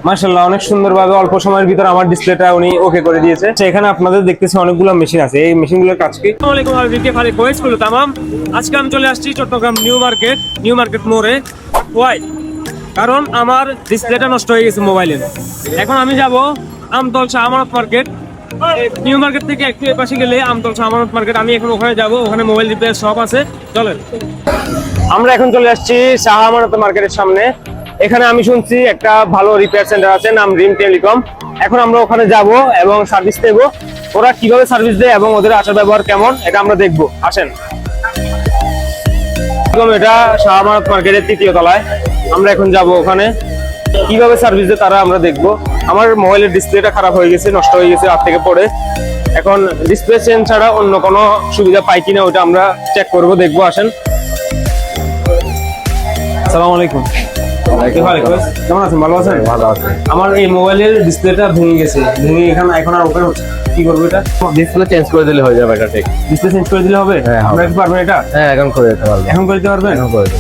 মাশাআল্লাহ, অনেক সুন্দরভাবে অল্প সময়ের ভিতর আমার ডিসপ্লেটা উনি ওকে করে দিয়েছে। এখানে আপনাদের দেখতেছি অনেকগুলো মেশিন আছে, এই মেশিনগুলোর কাজ কি? আসসালামু আলাইকুম, আমি বিকে খালিদ ভয়েস করলো তামাম। আজকে আমি চলে আসছি চট্টগ্রাম নিউ মার্কেট মোড়ে। ওয়াই? কারণ আমার ডিসপ্লেটা নষ্ট হয়ে গেছে মোবাইলের। এখন আমি যাব Amtal Shah Amanat market. New market থেকে একটু এপাশে গেলে আমতল শাহ আমানত মার্কেট, আমি এখন ওখানে যাব। ওখানে মোবাইল রিপেয়ার শপ আছে, চলেন। আমরা এখন চলে আসছি শাহ আমানত মার্কেটের সামনে। এখানে আমি শুনছি একটা ভালো রিপেয়ার সেন্টার আছে, নাম রিম টেলিকম। এখন আমরা ওখানে যাব এবং সার্ভিস নেব। ওরা কিভাবে সার্ভিস দেয় এবং ওদের আচার ব্যবহার কেমন, এটা আমরা দেখব। আসেন। এটা শাহ আমানত মার্কেটের ৩য় তলায়। আমরা এখন যাব ওখানে, কিভাবে সার্ভিস দেয় তারা আমরা দেখব। আমার মোবাইলের ডিসপ্লেটা খারাপ হয়ে গেছে, নষ্ট হয়ে গেছে হাত থেকে পড়ে। এখন ডিসপ্লে চেঞ্জ ছাড়া অন্য কোনো সুবিধা পাই কিনা ওটা আমরা চেক করব, দেখবো। আসেন। আসসালামু আলাইকুম। কেমন আছেন? ভালো আছেন? ভালো আছে। আমার এই মোবাইলের ডিসপ্লেটা ভেঙে গেছে, এখানে এখন আর ওপেন হচ্ছে। কি করবো এটা? ডিসপ্লে চেঞ্জ করে দিলে হয়ে যাবে, এটা ঠিক। ডিসপ্লে চেঞ্জ করে দিলে হবে? হ্যাঁ, আমরা কি পারবেন এটা? হ্যাঁ, এখন করে দিতে পারবো। এখন করে দিতে পারবেন? এখন করে দিতে।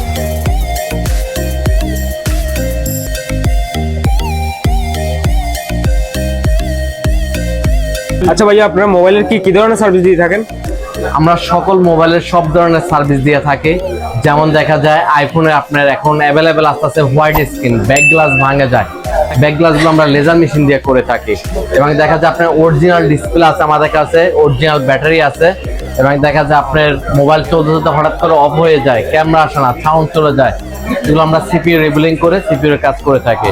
আচ্ছা ভাইয়া, আপনারা মোবাইলের কি ধরনের সার্ভিস দিয়ে থাকেন? আমরা সকল মোবাইলের সব ধরনের সার্ভিস দিয়ে থাকি। যেমন দেখা যায় আইফোনে আপনার এখন অ্যাভেলেবেল আসতেছে হোয়াইট স্ক্রিন, ব্যাক গ্লাস ভাঙা যায়, ব্যাক গ্লাসগুলো আমরা লেজার মেশিন দিয়ে করে থাকি। এবং দেখা যায় আপনার অরিজিনাল ডিসপ্লে আছে আমাদের কাছে, অরিজিনাল ব্যাটারি আছে। এবং দেখা যায় আপনার মোবাইল চলতে চলতে হঠাৎ করে অফ হয়ে যায়, ক্যামেরা আসে না, সাউন্ড চলে যায়, এগুলো আমরা সিপিইউ রিবিলিং করে সিপিইউ কাজ করে থাকি।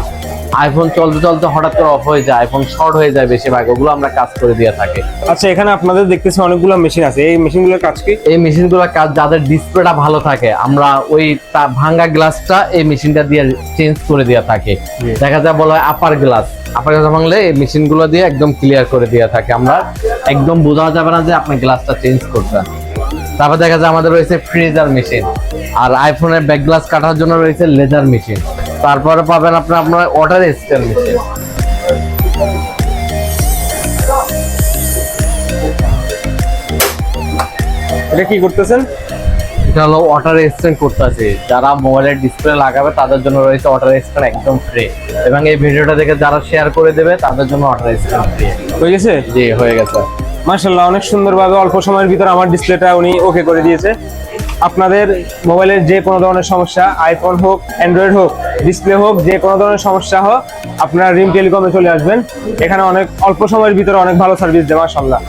আইফোন চলতে চলতে হঠাৎ করে অফ হয়ে যায়, আইফোন শর্ট হয়ে যায়, বেশিরভাগ ওগুলো আমরা কাজ করে দিয়ে থাকি। আচ্ছা, এখানে আপনাদের দেখতেছি অনেকগুলো মেশিন আছে, এই মেশিনগুলোর কাজ কি? এই মেশিনগুলোর কাজ, যাদের ডিসপ্লেটা ভালো থাকে আমরা ওই ভাঙ্গা গ্লাসটা এই মেশিনটা দিয়ে চেঞ্জ করে দিয়ে থাকি। দেখা যায় বলা হয় আপার গ্লাস ভাঙলে এই মেশিনগুলো দিয়ে একদম ক্লিয়ার করে দিয়ে থাকে। আমরা একদম বোঝা যাবে না যে আপনি গ্লাসটা চেঞ্জ করছেন। তারপর দেখা যায় আমাদের রয়েছে ফ্রিজার মেশিন, আর আইফোনের ব্যাক গ্লাস কাটার জন্য রয়েছে লেজার মেশিন। তারপরে পাবেন আপনার ওয়াটার স্ক্যান মেশিন। এটা কি করতেছেন? এটা হলো ওয়াটার স্ক্যান করতেছি। যারা মোবাইলের ডিসপ্লে লাগাবে তাদের জন্য রয়েছে ওয়াটার স্ক্যান একদম ফ্রি। এবং এই ভিডিওটা দেখে যারা শেয়ার করে দেবে তাদের জন্য ওয়াটার স্ক্যান ফ্রি। হয়ে গেছে? জি, হয়ে গেছে। মাশাআল্লাহ, অনেক সুন্দরভাবে অল্প সময়ের ভিতর আমার ডিসপ্লেটা উনি ওকে করে দিয়েছে। আপনাদের মোবাইলের যে কোনো ধরনের সমস্যা, আইফোন হোক, অ্যান্ড্রয়েড হোক, ডিসপ্লে হোক, যে কোনো ধরনের সমস্যা হোক, আপনারা রিম টেলিকমে চলে আসবেন। এখানে অনেক অল্প সময়ের ভিতরে অনেক ভালো সার্ভিস দেয়, মাশাআল্লাহ।